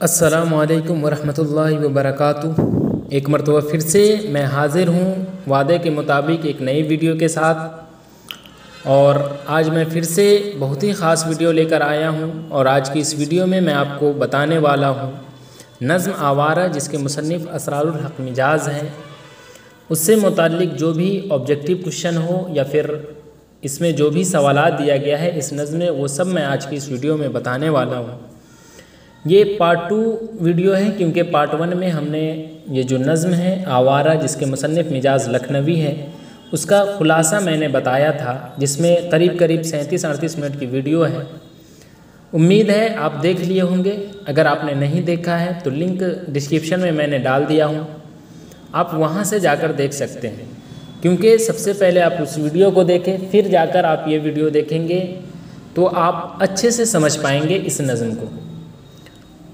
अस्सलामुअलैकुम वरहमतुल्लाहि वबरकातुहू। एक मरतबा फिर से मैं हाज़िर हूँ वादे के मुताबिक एक नई वीडियो के साथ। और आज मैं फिर से बहुत ही ख़ास वीडियो लेकर आया हूँ और आज की इस वीडियो में मैं आपको बताने वाला हूँ नज़्म आवारा, जिसके मुसन्निफ़ असरारुल हक़ मिजाज़ हैं, उससे मुताल्लिक़ जो भी ऑब्जेक्टिव क्वेश्चन हो या फिर इसमें जो भी सवालात दिया गया है इस नज़्म में, वो सब मैं आज की इस वीडियो में बताने वाला हूँ। ये पार्ट 2 वीडियो है, क्योंकि पार्ट 1 में हमने ये जो नज़्म है आवारा, जिसके मुसन्निफ़ मिजाज़ लखनवी है, उसका ख़ुलासा मैंने बताया था, जिसमें करीब 37-38 मिनट की वीडियो है। उम्मीद है आप देख लिए होंगे। अगर आपने नहीं देखा है तो लिंक डिस्क्रिप्शन में मैंने डाल दिया हूँ, आप वहाँ से जाकर देख सकते हैं। क्योंकि सबसे पहले आप उस वीडियो को देखें, फिर जाकर आप ये वीडियो देखेंगे तो आप अच्छे से समझ पाएंगे इस नज़्म को।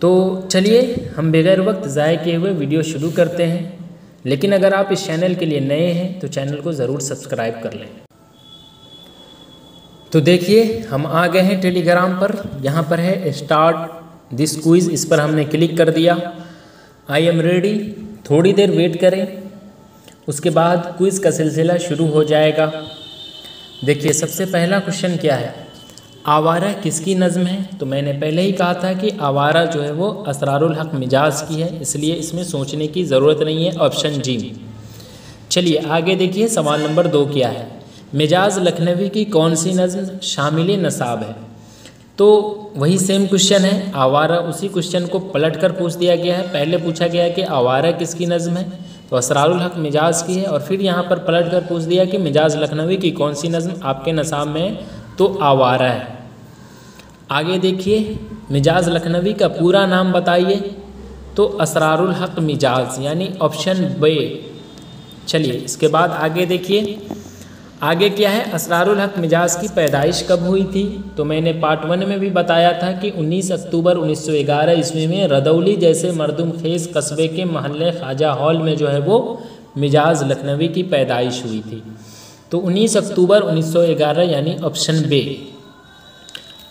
तो चलिए हम बगैर वक्त ज़ाय किए हुए वीडियो शुरू करते हैं। लेकिन अगर आप इस चैनल के लिए नए हैं तो चैनल को ज़रूर सब्सक्राइब कर लें। तो देखिए हम आ गए हैं टेलीग्राम पर। यहाँ पर है स्टार्ट दिस क्विज़, इस पर हमने क्लिक कर दिया। I am ready. थोड़ी देर वेट करें, उसके बाद क्विज़ का सिलसिला शुरू हो जाएगा। देखिए सबसे पहला क्वेश्चन क्या है, आवारा किसकी नज़्म है? तो मैंने पहले ही कहा था कि आवारा जो है वो असरारुल हक़ मिजाज़ की है, इसलिए इसमें सोचने की ज़रूरत नहीं है, ऑप्शन जी। चलिए आगे देखिए, सवाल नंबर 2 क्या है, मिजाज़ लखनवी की कौन सी नज़्म शामिल नसाब है? तो वही सेम क्वेश्चन है, आवारा, उसी क्वेश्चन को पलट कर पूछ दिया गया है। पहले पूछा गया कि आवारा किसकी नज़्म है, तो असरारुल हक़ मिजाज़ की है, और फिर यहाँ पर पलट कर पूछ दिया कि मिजाज़ लखनवी की कौन सी नज़्म आपके नसाब में, तो आवारा है। आगे देखिए, मिजाज़ लखनवी का पूरा नाम बताइए, तो असरारुल हक़ मिजाज़, यानी ऑप्शन बी। चलिए इसके बाद आगे देखिए, आगे क्या है, असरारुल हक़ मिजाज़ की पैदाइश कब हुई थी? तो मैंने पार्ट 1 में भी बताया था कि 19 अक्टूबर 1911 ईस्वी में रदौली जैसे मरदुम खेज़ कस्बे के महल्ले ख्वाजा हॉल में जो है वो मिजाज़ लखनवी की पैदाइश हुई थी। तो 19 अक्टूबर 1911 यानी ऑप्शन बी।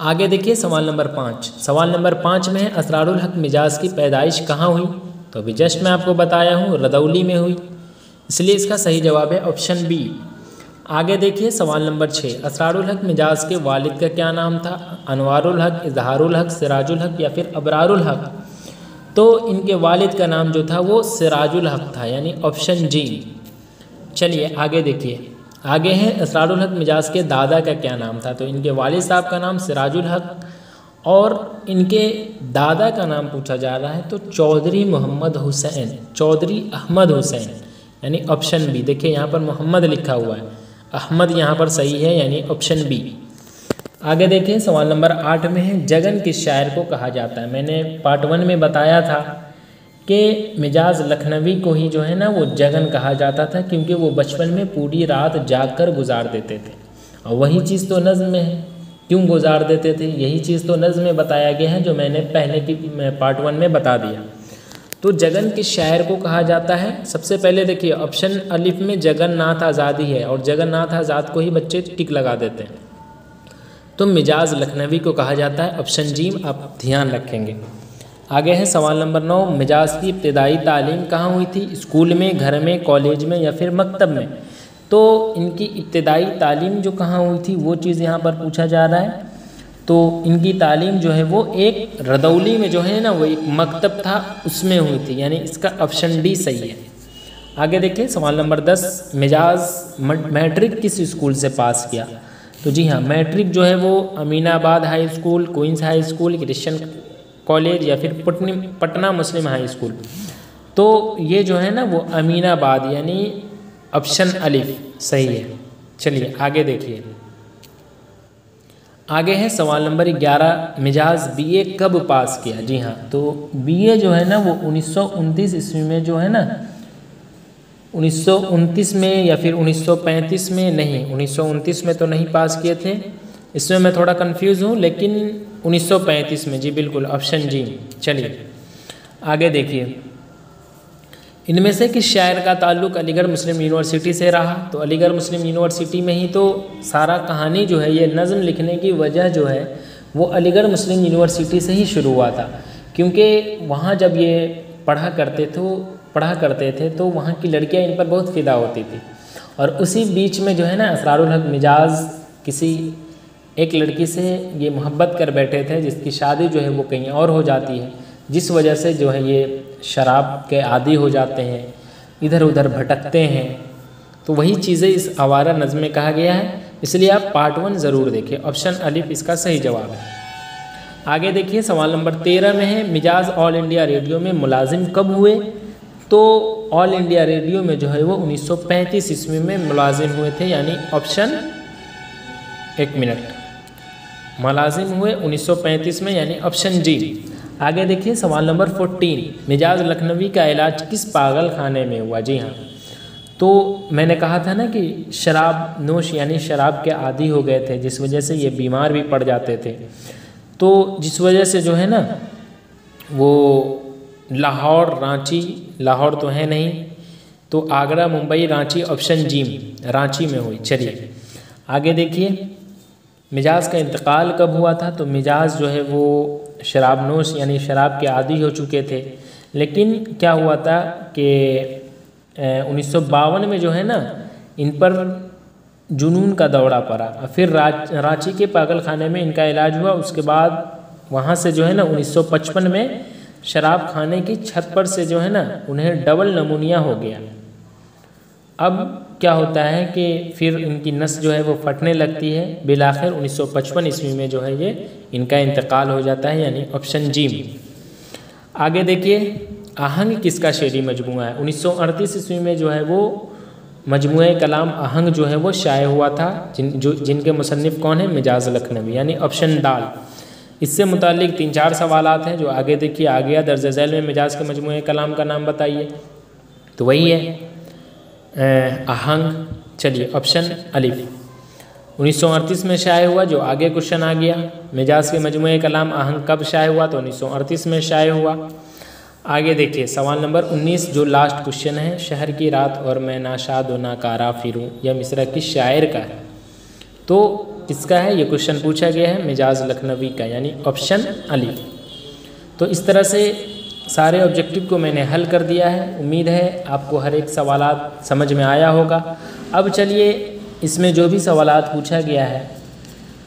आगे देखिए सवाल नंबर 5। सवाल नंबर 5 में है, असरारुल हक़ मिजाज़ की पैदाइश कहाँ हुई? तो अभी जस्ट मैं आपको बताया हूँ, रदौली में हुई, इसलिए इसका सही जवाब है ऑप्शन बी। आगे देखिए सवाल नंबर 6, असरारुल हक़ मिजाज़ के वालिद का क्या नाम था? अनवारुल हक़, इज़हारुल हक़, सिराजुल हक़ या फिर अबरारुल हक़? तो इनके वालिद का नाम जो था वो सिराजुल हक़ था, यानी ऑप्शन जी। चलिए आगे देखिए, आगे है असरारुल हक़ मिजाज़ के दादा का क्या नाम था? तो इनके वालिद साहब का नाम सिराजुल हक़, और इनके दादा का नाम पूछा जा रहा है तो चौधरी मोहम्मद हुसैन, चौधरी अहमद हुसैन, यानी ऑप्शन बी। देखिए यहाँ पर मोहम्मद लिखा हुआ है, अहमद यहाँ पर सही है, यानी ऑप्शन बी। आगे देखिए सवाल नंबर 8 में है, जगन किस शायर को कहा जाता है? मैंने पार्ट 1 में बताया था कि मिजाज़ लखनवी को ही जो है ना वो जगन कहा जाता था, क्योंकि वो बचपन में पूरी रात जाग कर गुजार देते थे। और वही चीज़ तो नज़्म में है, क्यों गुजार देते थे, यही चीज़ तो नज़्म में बताया गया है, जो मैंने पहले की पार्ट 1 में बता दिया। तो जगन किस शायर को कहा जाता है? सबसे पहले देखिए ऑप्शन अलिफ में जगन्नाथ आज़ादी है, और जगन्नाथ आज़ाद को ही बच्चे टिक लगा देते हैं, तो मिजाज़ लखनवी को कहा जाता है, ऑप्शन जी आप ध्यान रखेंगे। आगे है सवाल नंबर 9, मिजाज़ की इब्तिदाई तालीम कहाँ हुई थी? स्कूल में, घर में, कॉलेज में या फिर मकतब में? तो इनकी इब्तिदाई तालीम जो कहाँ हुई थी वो चीज़ यहाँ पर पूछा जा रहा है। तो इनकी तालीम जो है वो एक रदौली में जो है ना वो एक मकतब था, उसमें हुई थी, यानी इसका ऑप्शन डी सही है। आगे देखिए सवाल नंबर 10, मिजाज़ मैट्रिक किस स्कूल से पास किया? तो जी हाँ, मैट्रिक जो है वो Aminabad high school, Queen's high school, Christian college या फिर पटना मुस्लिम हाई स्कूल। तो ये जो है ना वो अमीनाबाद, यानी ऑप्शन अलिफ सही है। चलिए आगे देखिए, आगे है सवाल नंबर 11, मिजाज़ बीए कब पास किया? जी हाँ, तो बीए जो है ना वो 1929 ईस्वी में जो है ना, 1929 में या फिर 1935 में, नहीं 1929 में तो नहीं पास किए थे, इसमें मैं थोड़ा कंफ्यूज हूँ, लेकिन 1935 में, जी बिल्कुल ऑप्शन जी। चलिए आगे देखिए, इनमें से किस शायर का ताल्लुक़ अलीगढ़ मुस्लिम यूनिवर्सिटी से रहा? तो अलीगढ़ मुस्लिम यूनिवर्सिटी में ही तो सारा कहानी जो है, ये नज़्म लिखने की वजह जो है वो अलीगढ़ मुस्लिम यूनिवर्सिटी से ही शुरू हुआ था, क्योंकि वहाँ जब ये पढ़ा करते थे तो वहाँ की लड़कियाँ इन पर बहुत फ़िदा होती थी। और उसी बीच में जो है ना असरारुल हक मिजाज किसी एक लड़की से ये मोहब्बत कर बैठे थे, जिसकी शादी जो है वो कहीं और हो जाती है, जिस वजह से जो है ये शराब के आदी हो जाते हैं, इधर उधर भटकते हैं। तो वही चीज़ें इस आवारा नज़्म में कहा गया है, इसलिए आप पार्ट 1 ज़रूर देखिए। ऑप्शन अलिफ इसका सही जवाब है। आगे देखिए सवाल नंबर 13 में है, मिजाज ऑल इंडिया रेडियो में मुलाजिम कब हुए? तो ऑल इंडिया रेडियो में जो है वो 1935 ईस्वी में मुलाजिम हुए थे, यानी ऑप्शन, एक मिनट, मुलाजिम हुए 1935 में, यानी ऑप्शन जी। आगे देखिए सवाल नंबर 14, मिजाज लखनवी का इलाज किस पागल खाने में हुआ? जी हाँ, तो मैंने कहा था ना कि शराब नोश यानी शराब के आदी हो गए थे, जिस वजह से ये बीमार भी पड़ जाते थे। तो जिस वजह से जो है ना वो लाहौर, रांची, लाहौर तो है नहीं, तो आगरा, मुंबई, रांची, ऑप्शन जी, रांची में हुई। चलिए आगे देखिए, मिजाज का इंतकाल कब हुआ था? तो मिजाज जो है वो शराब नोश यानी शराब के आदी हो चुके थे, लेकिन क्या हुआ था कि 1952 में जो है ना इन पर जुनून का दौरा पड़ा, और फिर रांची के पागल खाने में इनका इलाज हुआ। उसके बाद वहाँ से जो है ना 1955 में शराब खाने की छत पर से जो है ना उन्हें डबल नमूनिया हो गया। अब क्या होता है कि फिर इनकी नस जो है वो फटने लगती है। बिलाखिर 1955 ईस्वी में जो है ये इनका इंतकाल हो जाता है, यानी ऑप्शन जी। आगे देखिए, आहंग किसका शेरी मजमूआ है? 1938 ईस्वी में जो है वो मजमूए कलाम आहंग जो है वो शाये हुआ था, जिनके मुसन्निफ कौन है? मिजाज लखनवी, यानी ऑप्शन दाल। इससे मुतालिक 3-4 सवालात हैं जो आगे देखिए। आ गया दर्ज झैल में मिजाज के मजमूए कलाम का नाम बताइए, तो वही है आहंग। चलिए ऑप्शन अलिफ 1938 में शाये हुआ, जो आगे क्वेश्चन आ गया। मिजाज के मजमूए कलाम आहंग कब शाये हुआ? तो 1938 में शाये हुआ। आगे देखिए सवाल नंबर 19 जो लास्ट क्वेश्चन है, शहर की रात और मैं नाशाद व नाकारा फिरूं, यह मिसरा किस शायर का है? तो किसका है ये क्वेश्चन पूछा गया है? मिजाज लखनवी का, यानी ऑप्शन अलिफ। तो इस तरह से सारे ऑब्जेक्टिव को मैंने हल कर दिया है। उम्मीद है आपको हर एक सवालात समझ में आया होगा। अब चलिए इसमें जो भी सवालात पूछा गया है,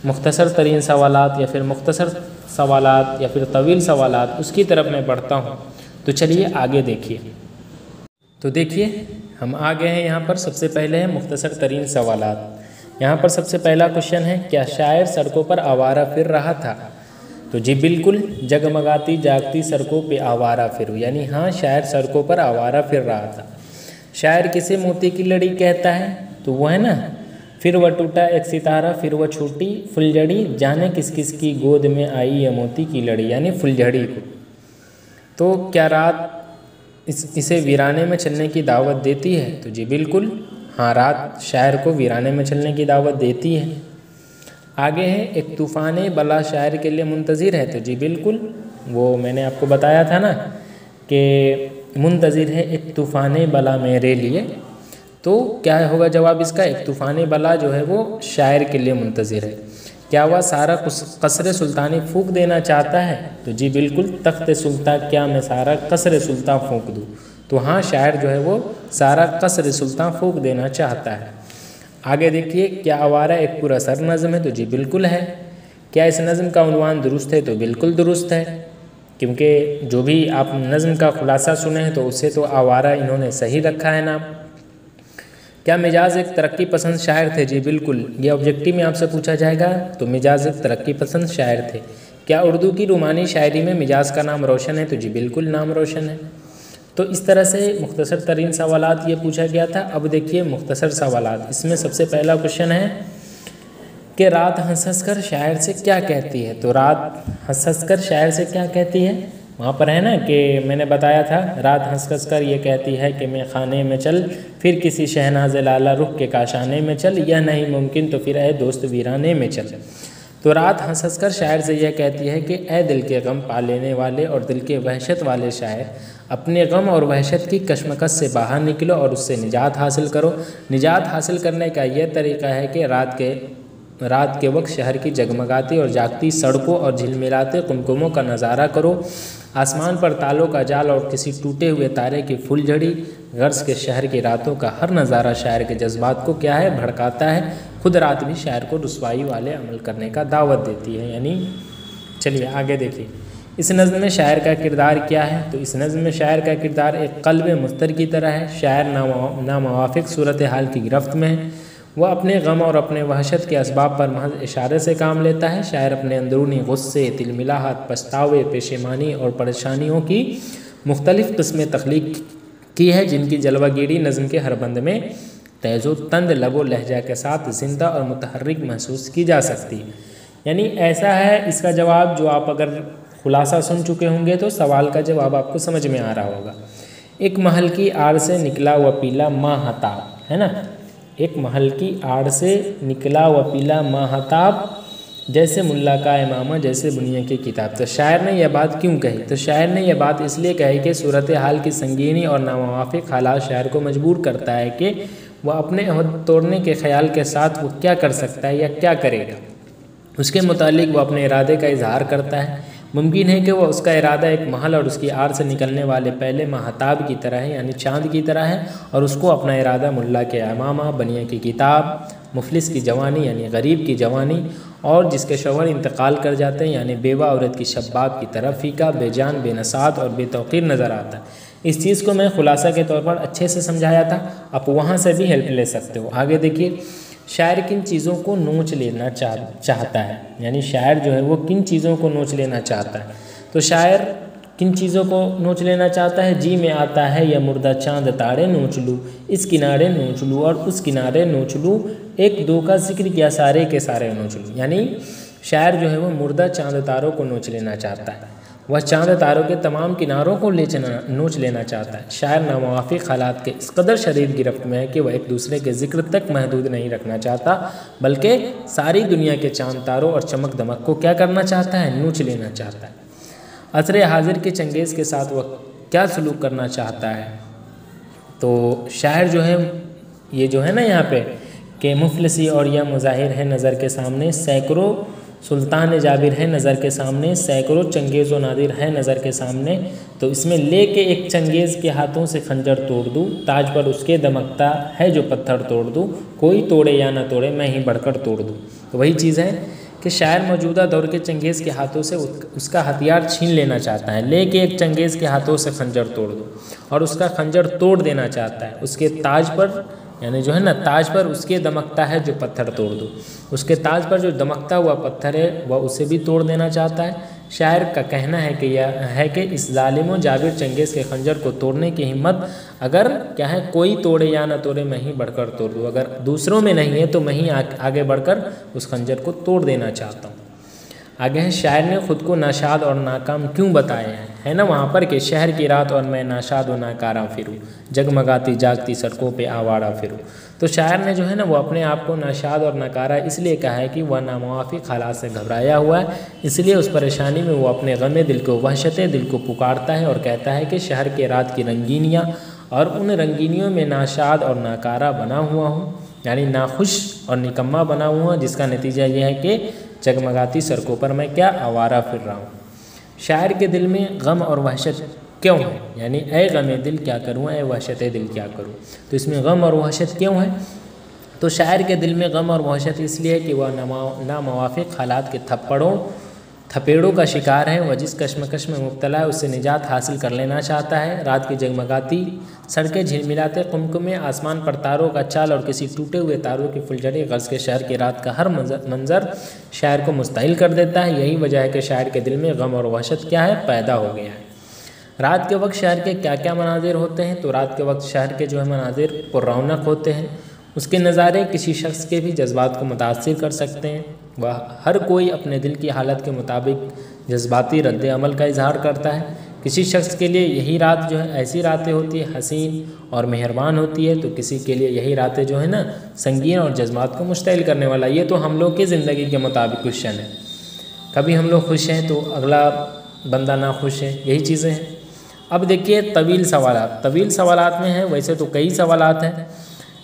मुख्तसर तरीन सवालात या फिर मुख्तसर सवालात या फिर तवील सवालात, उसकी तरफ मैं बढ़ता हूँ। तो चलिए आगे देखिए। तो देखिए हम आ गए हैं यहाँ पर। सबसे पहले है मुख्तसर तरीन सवालात। यहाँ पर सबसे पहला क्वेश्चन है, क्या शायर सड़कों पर आवारा फिर रहा था? तो जी बिल्कुल, जगमगाती जागती सड़कों पे आवारा फिरूं, यानी हाँ शायर सड़कों पर आवारा फिर रहा था। शायर किसे मोती की लड़ी कहता है? तो वो है ना, फिर वह टूटा एक सितारा, फिर वह छूटी फुलझड़ी, जाने किस किस की गोद में आई ये मोती की लड़ी, यानी फुलझड़ी को। तो क्या रात इसे वीराने में चलने की दावत देती है? तो जी बिल्कुल, हाँ रात शायर को वीराने में चलने की दावत देती है। आगे है, एक तूफ़ान बला शायर के लिए मुंतज़िर है? तो जी बिल्कुल, वो मैंने आपको बताया था ना कि मुंतज़िर है एक तूफ़ान बला मेरे लिए। तो क्या होगा जवाब इसका? एक तूफ़ान बला जो है वो शायर के लिए मुंतज़िर है। क्या वह सारा कसर सुल्तानी फूंक देना चाहता है? तो जी बिल्कुल, तख्त सुल्तान क्या मैं सारा कसर सुल्तान फूंक दूँ? तो हाँ शायर जो है वो सारा कसर सुल्तान फूंक देना चाहता है। आगे देखिए, क्या आवारा एक पुरअसर नज़म है? तो जी बिल्कुल है। क्या इस नज़म का उन्वान दुरुस्त है? तो बिल्कुल दुरुस्त है, क्योंकि जो भी आप नज़म का खुलासा सुने हैं तो उससे तो आवारा इन्होंने सही रखा है नाम। क्या मिजाज एक तरक्की पसंद शायर थे? जी बिल्कुल, ये ऑब्जेक्टिव में आपसे पूछा जाएगा। तो मिजाज एक तरक्की पसंद शायर थे। क्या उर्दू की रूमानी शायरी में मिजाज का नाम रोशन है? तो जी बिल्कुल नाम रोशन है। तो इस तरह से मुख्तसर तरीन सवालात ये पूछा गया था। अब देखिए मुख्तसर सवालात, इसमें सबसे पहला क्वेश्चन है कि रात हंस हंस कर शायर से क्या कहती है? तो रात हंस हंस कर शायर से क्या कहती है? वहाँ पर है ना कि मैंने बताया था, रात हंस हंस कर ये कहती है कि मैं खाने में चल, फिर किसी शहनाज़ लाला रुख के काशाने में चल, यह नहीं मुमकिन तो फिर ए दोस्त वीराने में चल। तो रात हंस हंस कर शायर से यह कहती है कि ए दिल के गम पा लेने वाले और दिल के वहशत वाले शायर, अपने गम और वहशत की कश्मकश से बाहर निकलो और उससे निजात हासिल करो। निजात हासिल करने का यह तरीका है कि रात के वक्त शहर की जगमगाती और जागती सड़कों और झिलमिलाते कुमकुमों का नज़ारा करो। आसमान पर तालों का जाल और किसी टूटे हुए तारे की फुलझड़ी, गर्ज के शहर की रातों का हर नज़ारा शायर के जज्बात को क्या है, भड़काता है। खुद रात भी शायर को रुसवाई वाले अमल करने का दावत देती है। यानी चलिए आगे देखिए, इस नज़्म में शायर का किरदार क्या है। तो इस नज़्म में शायर का किरदार एक क़ल्ब मुस्तर की तरह है। शायर नामुवाफ़िक़ सूरत हाल की गिरफ्त में है। वह अपने गम और अपने वहशत के असबाब पर महज इशारे से काम लेता है। शायर अपने अंदरूनी गुस्से, तिलमिलाहत, पछतावे, पेशेमानी और परेशानियों की मुख्तलिफ़ किस्में तख्लीक की है, जिनकी जलवागीरी नज़्म के हर बंद में तेज़ो तंद लबो लहजा के साथ ज़िंदा और मुतहर्रिक महसूस की जा सकती है। यानी ऐसा है, इसका जवाब जो आप अगर खुलासा सुन चुके होंगे तो सवाल का जवाब आपको समझ में आ रहा होगा। एक महल की आड़ से निकला व पीला माहताब, है ना, एक महल की आड़ से निकला व पीला माहताब, जैसे मुल्ला का इमामा जैसे बुनिया की किताब। तो शायर ने यह बात क्यों कही? तो शायर ने यह बात इसलिए कही कि सूरत हाल की संगीनी और नामुवाफ़िक़ हालात शायर को मजबूर करता है कि वह अपने अहद तोड़ने के ख्याल के साथ वो क्या कर सकता है या क्या करेगा। उसके मुतालिक वह अपने इरादे का इजहार करता है। मुमकिन है कि वह उसका इरादा एक महल और उसकी आड़ से निकलने वाले पहले महताब की तरह है, यानी चाँद की तरह है, और उसको अपना इरादा मुल्ला के इमामा, बनिया की किताब, मुफलिस की जवानी यानी गरीब की जवानी, और जिसके शौहर इंतकाल कर जाते हैं यानी बेवा औरत की शब्बाब की तरफ फीका, बेजान, बेनसात और बेतौकीर नज़र आता है। इस चीज़ को मैं खुलासा के तौर पर अच्छे से समझाया था, आप वहाँ से भी हेल्प ले सकते हो। आगे देखिए, शायर किन चीज़ों को नोच लेना चाहता है, यानी शायर जो है वो किन चीज़ों को नोच लेना चाहता है। तो शायर किन चीज़ों को नोच लेना चाहता है? जी में आता है या मुर्दा चांद तारे नोच लूँ, इस किनारे नोच लूँ और उस किनारे नोच लूँ, एक दो का जिक्र किया सारे के सारे नोच लूँ। यानी शायर जो है वो मुर्दा चांद तारों को नोच लेना चाहता है, वह चांद तारों के तमाम किनारों को नोच लेना चाहता है। शायर नामुवाफ़िक़ हालात के इस कदर शदीद गिरफ्त में है कि वह एक दूसरे के जिक्र तक महदूद नहीं रखना चाहता, बल्कि सारी दुनिया के चांद तारों और चमक दमक को क्या करना चाहता है? नोच लेना चाहता है। असर हाजिर के चंगेज़ के साथ वह क्या सलूक करना चाहता है? तो शायर जो है ये जो है ना यहाँ पे कि मुफलिसी और यह मुज़ाहिर है नज़र के सामने, सैकड़ों सुल्तान जाबिर है नज़र के सामने, सैकड़ों चंगेज़ व नादिर है नज़र के सामने। तो इसमें ले के एक चंगेज़ के हाथों से खंजर तोड़ दूँ, ताज पर उसके दमकता है जो पत्थर तोड़ दूँ, कोई तोड़े या ना तोड़े मैं ही बढ़कर तोड़ दूँ। तो वही चीज़ है कि शायर मौजूदा दौर के चंगेज़ के हाथों से उसका हथियार छीन लेना चाहता है। ले के एक चंगेज़ के हाथों से खंजर तोड़ दूँ और उसका खंजर तोड़ देना चाहता है। उसके ताज पर यानी जो है ना, ताज पर उसके दमकता है जो पत्थर तोड़ दो, उसके ताज पर जो दमकता हुआ पत्थर है वह उसे भी तोड़ देना चाहता है। शायर का कहना है कि यह है कि इस जालिम जाबिर चंगेज़ के खंजर को तोड़ने की हिम्मत अगर क्या है, कोई तोड़े या ना तोड़े मैं ही बढ़कर तोड़ दूँ। अगर दूसरों में नहीं है तो मैं ही आगे बढ़कर उस खंजर को तोड़ देना चाहता हूँ। आगे है, शायर ने ख़ुद को नाशाद और नाकाम क्यों बताया है ना वहाँ पर कि शहर की रात और मैं नाशाद व नाकारा फिरूँ, जगमगाती जागती सड़कों पे आवारा फिरूँ। तो शायर ने जो है ना वो अपने आप को नाशाद और नाकारा इसलिए कहा है कि वह नामुवाफ़िक़ हालात से घबराया हुआ है, इसलिए उस परेशानी में वो अपने गम दिल को, वहशत दिल को पुकारता है और कहता है कि शहर के रात की रंगीनियाँ और उन रंगीनियों में नाशाद और नाकारा बना हुआ हूँ, यानी नाखुश और निकम्मा बना हुआ, जिसका नतीजा यह है कि जगमगाती सड़कों पर मैं क्या आवारा फिर रहा हूँ। शायर के दिल में गम और वहशत क्यों है, यानी ए गम दिल क्या करूँ, ए वहशत दिल क्या करूँ। तो इसमें गम और वहशत क्यों है? तो शायर के दिल में गम और वहशत इसलिए कि वह नामुवाफ़िक़ हालात के थपेड़ों का शिकार है। वह जिस कश्मकश में मुब्तला है उससे निजात हासिल कर लेना चाहता है। रात की जगमगाती सड़कें, झिलमिलाते कुमकुमे, आसमान पर तारों का चाल और किसी टूटे हुए तारों की फुलझड़ी, गर्ज के शहर की रात का हर मंजर शायर को मुस्तहिल कर देता है। यही वजह है कि शायर के दिल में गम और वहशत क्या है, पैदा हो गया है। रात के वक्त शहर के क्या क्या मनाजिर होते हैं? तो रात के वक्त शहर के जो है मनाजिर पुररौनक होते हैं। उसके नज़ारे किसी शख्स के भी जज्बात को मुतासिर कर सकते हैं। वह हर कोई अपने दिल की हालत के मुताबिक जज्बाती रद्द अमल का इजहार करता है। किसी शख्स के लिए यही रात जो है ऐसी रातें होती है हसीन और मेहरबान होती है, तो किसी के लिए यही रातें जो है ना संगीन और जज्बात को मुश्तइल करने वाला। ये तो हम लोग की ज़िंदगी के मुताबिक क्वेश्चन है। कभी हम लोग खुश हैं तो अगला बंदा ना खुश है, यही चीज़ें हैं। अब देखिए तवील सवालात में है, वैसे तो कई सवालात हैं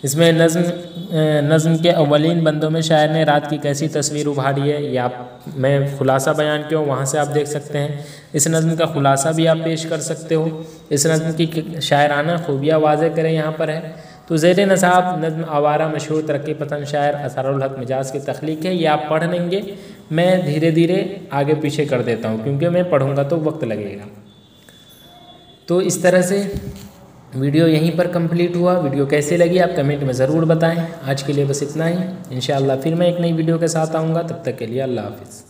इसमें नज़्म के अव्वलीन बंदों में शायर ने रात की कैसी तस्वीर उभारी है, या मैं खुलासा बयान किया हूँ, वहाँ से आप देख सकते हैं। इस नज़्म का खुलासा भी आप पेश कर सकते हो। इस नज़्म की शायराना खूबियाँ वाज़े करें यहाँ पर है। तो ज़ेर नसाब नज़्म आवारा मशहूर तरक्की पसंद शायर असरारुल हक मिजाज की तख्लीक है। ये आप पढ़ लेंगे, मैं धीरे धीरे आगे पीछे कर देता हूँ क्योंकि मैं पढ़ूँगा तो वक्त लगेगा। तो इस तरह से वीडियो यहीं पर कंप्लीट हुआ। वीडियो कैसी लगी आप कमेंट में ज़रूर बताएं। आज के लिए बस इतना ही। इंशाअल्लाह फिर मैं एक नई वीडियो के साथ आऊँगा। तब तक के लिए अल्लाह हाफ़िज़।